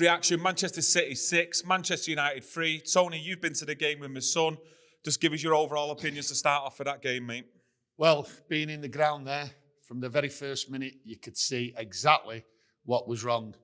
reaction. Manchester City 6, Manchester United 3. Tony, you've been to the game with my son. Just give us your overall opinions to start off with that game, mate. Well, being in the ground there, from the very first minute, you could see exactly what was wrong.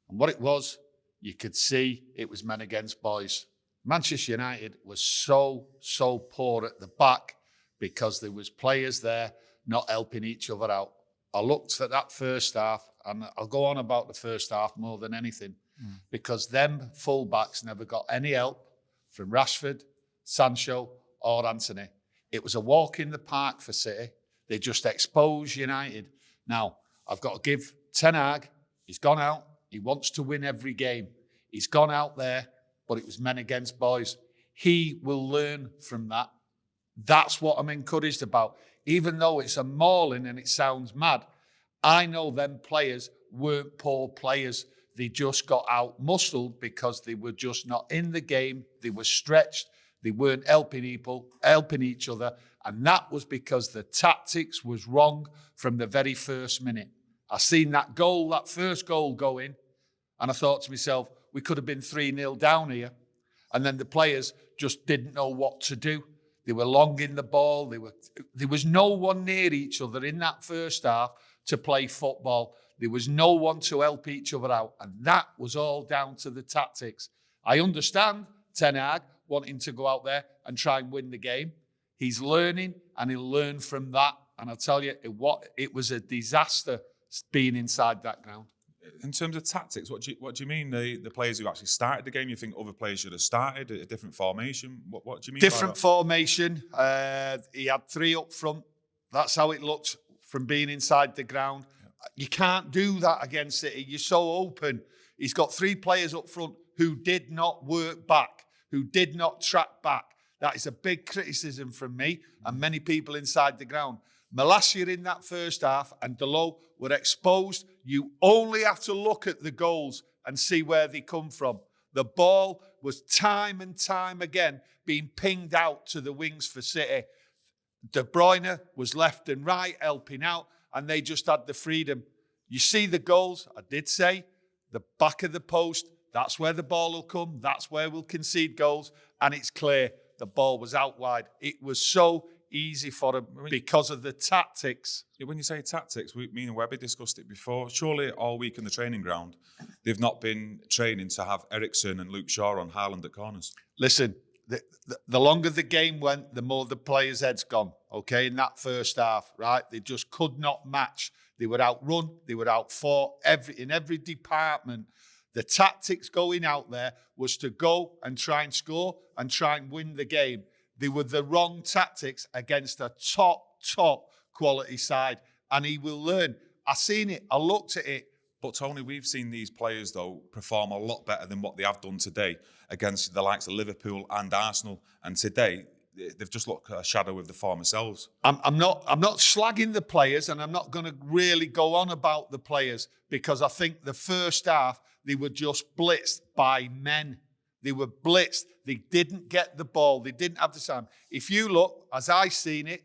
And what it was, you could see it was men against boys. Manchester United was so poor at the back because there was players there not helping each other out. I looked at that first half, and I'll go on about the first half more than anything, because them full-backs never got any help from Rashford, Sancho, or Antony. It was a walk in the park for City. They just exposed United. Now, I've got to give Ten Hag, he's gone out, he wants to win every game. He's gone out there, but it was men against boys. He will learn from that. That's what I'm encouraged about. Even though it's a mauling and it sounds mad, I know them players weren't poor players. They just got out muscled because they were just not in the game. They were stretched. They weren't helping each other. And that was because the tactics was wrong from the very first minute. I seen that goal, that first goal go in, and I thought to myself, we could have been 3-0 down here. And then the players just didn't know what to do. They were longing the ball. There was no one near each other in that first half to play football. There was no one to help each other out. And that was all down to the tactics. I understand Ten Hag wanting to go out there and try and win the game. He's learning, and he'll learn from that. And I'll tell you, it was a disaster being inside that ground. In terms of tactics, what do you mean? The players who actually started the game, you think other players should have started a different formation? What do you mean? Different formation. He had 3 up front. That's how it looked from being inside the ground. Yeah. You can't do that against City. You're so open. He's got 3 players up front who did not work back, who did not track back. That is a big criticism from me and many people inside the ground. Malacia in that first half and Delo were exposed. You only have to look at the goals and see where they come from. The ball was time and time again being pinged out to the wings for City. De Bruyne was left and right helping out, and they just had the freedom. You see the goals, I did say, the back of the post, that's where the ball will come, that's where we'll concede goals, and it's clear the ball was out wide. It was so easy for him because of the tactics. When you say tactics, me and Webby discussed it before. Surely all week in the training ground, they've not been training to have Eriksen and Luke Shaw on Haaland at corners. Listen, the longer the game went, the more the players' heads gone, okay, in that first half, right? They just could not match. They were outrun, they were outfought in every department. The tactics going out there was to go and try and score and try and win the game. They were the wrong tactics against a top quality side. And he will learn. I seen it. I looked at it. But Tony, we've seen these players, though, perform a lot better than what they have done today against the likes of Liverpool and Arsenal. And today, they've just looked a shadow of the former selves. I'm not slagging the players, and I'm not going to really go on about the players, because I think the first half, they were just blitzed by men. They were blitzed. They didn't get the ball. They didn't have the time. If you look, as I seen it,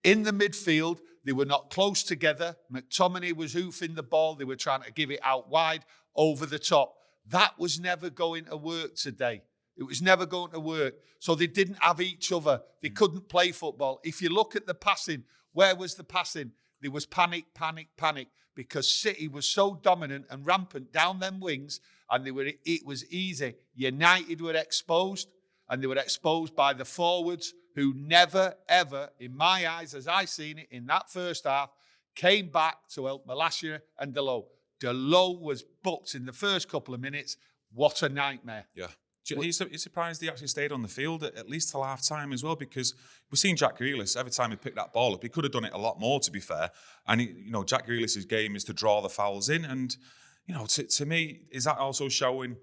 in the midfield, they were not close together. McTominay was hoofing the ball. They were trying to give it out wide, over the top. That was never going to work today. It was never going to work. So they didn't have each other. They couldn't play football. If you look at the passing, where was the passing? There was panic, because City was so dominant and rampant down them wings, and it was easy. United were exposed, and they were exposed by the forwards, who never, ever, in my eyes, as I seen it in that first half, came back to help Malacia and Delo. Delo was booked in the first couple of minutes. What a nightmare. Yeah. He's surprised he actually stayed on the field at least till half-time as well, because we've seen Jack Grealish, every time he picked that ball up, he could have done it a lot more, to be fair. And, Jack Grealish's game is to draw the fouls in. And, to me, is that also showing,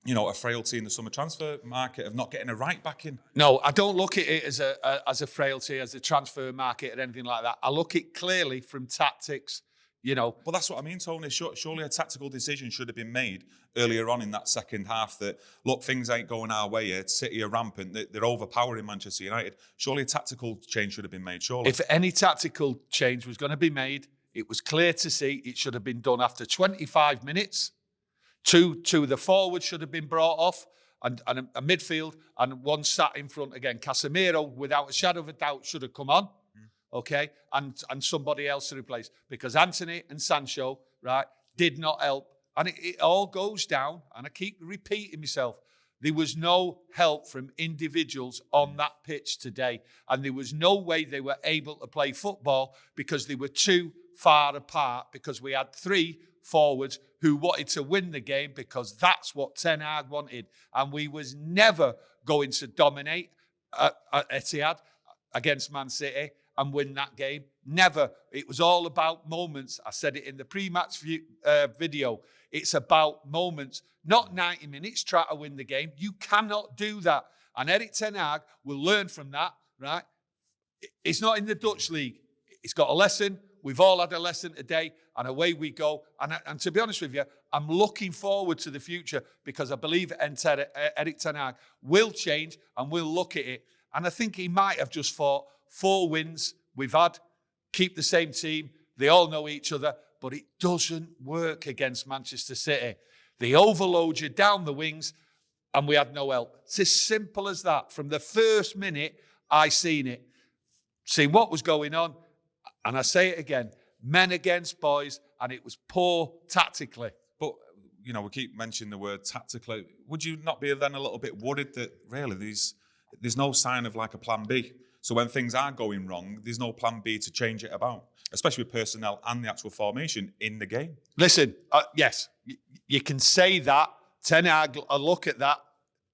a frailty in the summer transfer market of not getting a right back in? No, I don't look at it as a frailty, as a transfer market or anything like that. I look at it clearly from tactics. Well, that's what I mean, Tony. Surely a tactical decision should have been made earlier on in that second half that, look, things ain't going our way here. City are rampant. They're overpowering Manchester United. Surely a tactical change should have been made, surely. If any tactical change was going to be made, it was clear to see it should have been done after 25 minutes. Two of the forwards should have been brought off, and a midfield, and one sat in front again. Casemiro, without a shadow of a doubt, should have come on, okay, and somebody else to replace, because Antony and Sancho, right, did not help. And it all goes down, and I keep repeating myself, there was no help from individuals on that pitch today, and there was no way they were able to play football because they were too far apart, because we had three forwards who wanted to win the game because that's what Ten Hag wanted. And we was never going to dominate at Etihad against Man City and win that game. Never. It was all about moments. I said it in the pre-match video. It's about moments, not 90 minutes try to win the game. You cannot do that. And Erik Ten Hag will learn from that, right? It's not in the Dutch league. It's got a lesson. We've all had a lesson today, and away we go. And to be honest with you, I'm looking forward to the future, because I believe Erik Ten Hag will change and will look at it. And I think he might have just thought, 4 wins we've had, keep the same team. They all know each other, but it doesn't work against Manchester City. They overload you down the wings, and we had no help. It's as simple as that. From the first minute, I seen it. Seen what was going on. And I say it again, men against boys, and it was poor tactically. But, you know, we keep mentioning the word tactically. Would you not be then a little bit worried that really there's no sign of like a plan B? So when things are going wrong, there's no plan B to change it about, especially with personnel and the actual formation in the game. Listen, yes, you can say that. Ten Hag will look at that.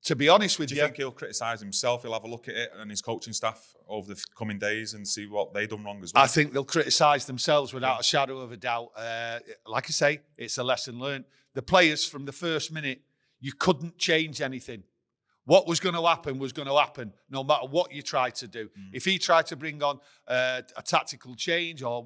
To be honest with you, do you think he'll criticise himself? He'll have a look at it and his coaching staff over the coming days and see what they've done wrong as well? I think they'll criticise themselves without a shadow of a doubt. Like I say, it's a lesson learned. The players from the first minute, you couldn't change anything. What was going to happen was going to happen, no matter what you tried to do. If he tried to bring on a tactical change or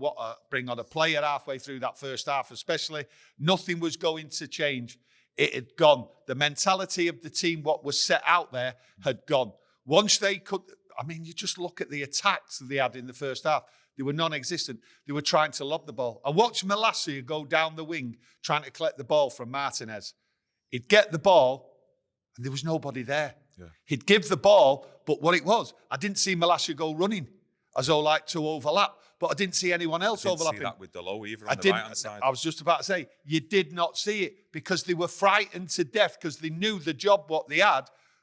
bring on a player halfway through that first half especially, nothing was going to change. It had gone. The mentality of the team, what was set out there, had gone. Once they could, I mean, you just look at the attacks that they had in the first half. They were non-existent. They were trying to lob the ball. I watched Malacia go down the wing trying to collect the ball from Martinez. He'd get the ball, and there was nobody there. Yeah. He'd give the ball, but what it was, I didn't see Malacia go running as though like to overlap, but I didn't see anyone else overlapping. I didn't see that with Delo either on the right-hand side. I was just about to say, you did not see it because they were frightened to death because they knew the job what they had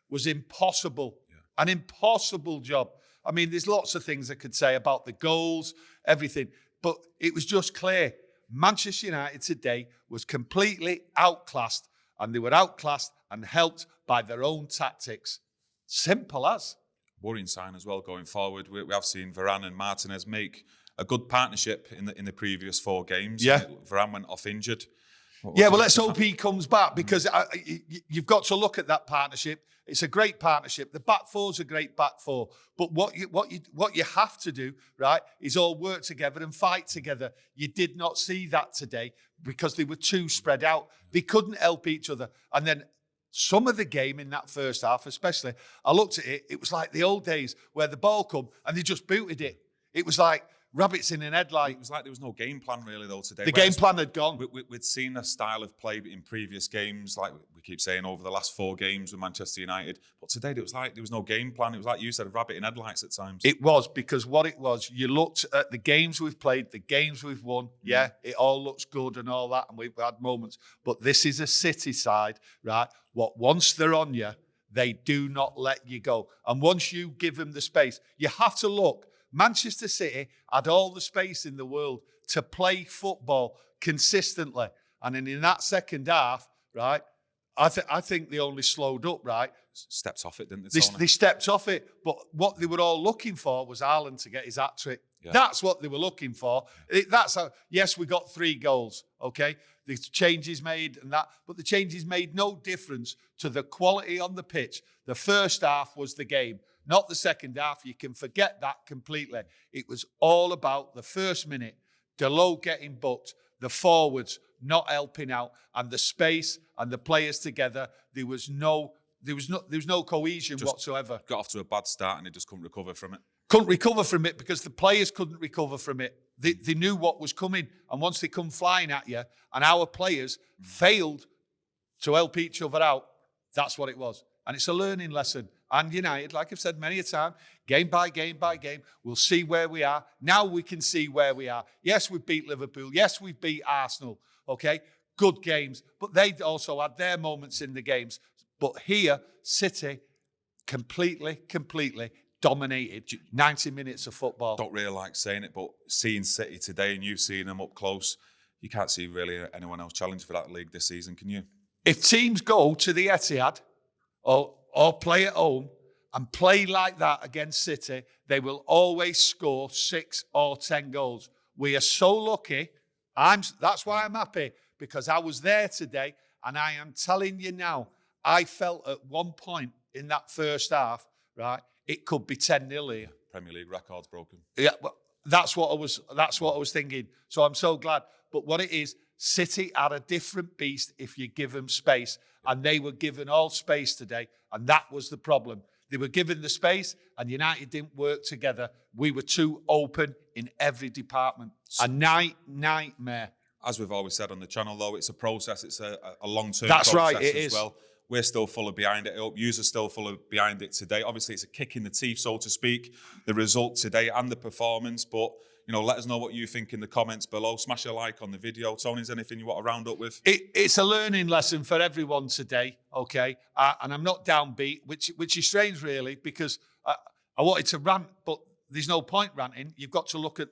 was impossible. Yeah. An impossible job. I mean, there's lots of things I could say about the goals, everything, but it was just clear. Manchester United today was completely outclassed, and they were outclassed and helped by their own tactics. Simple as. Worrying sign as well going forward. We have seen Varane and Martinez make a good partnership in the previous 4 games. Yeah. Varane went off injured. Well, let's hope he comes back, because you've got to look at that partnership. It's a great partnership. The back four's a great back four. But what you have to do, right, is all work together and fight together. You did not see that today because they were too spread out. They couldn't help each other. And then some of the game in that first half, especially, I looked at it, it was like the old days where the ball come and they just booted it. It was like rabbits in an headlight. It was like there was no game plan really though today. The game plan had gone. We'd seen a style of play in previous games, like we keep saying over the last 4 games with Manchester United. But today it was like there was no game plan. It was like you said, a rabbit in headlights at times. It was, because what it was, you looked at the games we've played, the games we've won. Yeah, it all looks good and all that, and we've had moments. But this is a City side, right? What once they're on you, they do not let you go. And once you give them the space, you have to look. Manchester City had all the space in the world to play football consistently. And then in that second half, right, I think they only slowed up, right? Stepped off it, didn't they? They stepped off it. But what they were all looking for was Haaland to get his hat-trick. Yeah. That's what they were looking for. Yes, we got 3 goals, okay? The changes made and that, but the changes made no difference to the quality on the pitch. The first half was the game, not the second half. You can forget that completely. It was all about the first minute, Delo getting booked, the forwards not helping out, and the space and the players together. There was no cohesion whatsoever. Got off to a bad start and they just couldn't recover from it. Couldn't recover from it because the players couldn't recover from it. They knew what was coming, and once they come flying at you, and our players failed to help each other out. That's what it was. And it's a learning lesson. And United, like I've said many a time, game by game by game, we'll see where we are. Now we can see where we are. Yes, we've beat Liverpool. Yes, we've beat Arsenal. Okay, good games. But they also had their moments in the games. But here, City completely dominated 90 minutes of football. Don't really like saying it, but seeing City today and you've seen them up close, you can't see really anyone else challenge for that league this season, can you? If teams go to the Etihad or play at home and play like that against City, they will always score 6 or 10 goals. We are so lucky. That's why I'm happy, because I was there today, and I am telling you now, I felt at one point in that first half, right, it could be 10-0 here. Premier League records broken. Yeah, but that's what I was thinking. So I'm so glad. But what it is, City are a different beast if you give them space. And they were given all space today. And that was the problem. They were given the space and United didn't work together. We were too open in every department. A nightmare. As we've always said on the channel, though, it's a process. It's a long-term process. That's right, it as is. Well. We're still fully behind it. I hope you are still fully behind it today. Obviously, it's a kick in the teeth, so to speak, the result today and the performance. But, you know, let us know what you think in the comments below. Smash a like on the video. Tony, is there anything you want to round up with? It's a learning lesson for everyone today, okay? And I'm not downbeat, which is strange, really, because I wanted to rant, but there's no point ranting. You've got to look at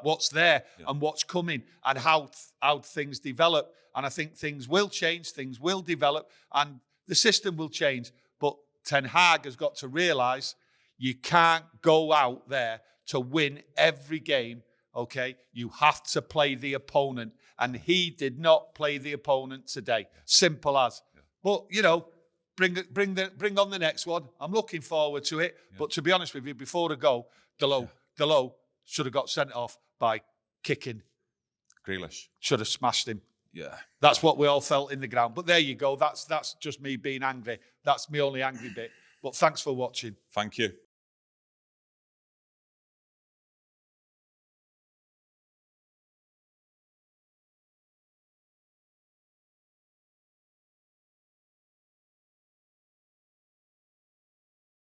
what's there and what's coming and how things develop. And I think things will change, things will develop, and the system will change. But Ten Hag has got to realise you can't go out there to win every game, okay? You have to play the opponent. And he did not play the opponent today. Simple as. Yeah. But, you know, bring on the next one. I'm looking forward to it. Yeah. But to be honest with you, before the goal, Delo should have got sent off by kicking. Grealish. Should have smashed him. Yeah. That's what we all felt in the ground. But there you go. That's just me being angry. That's my only angry bit. But thanks for watching. Thank you.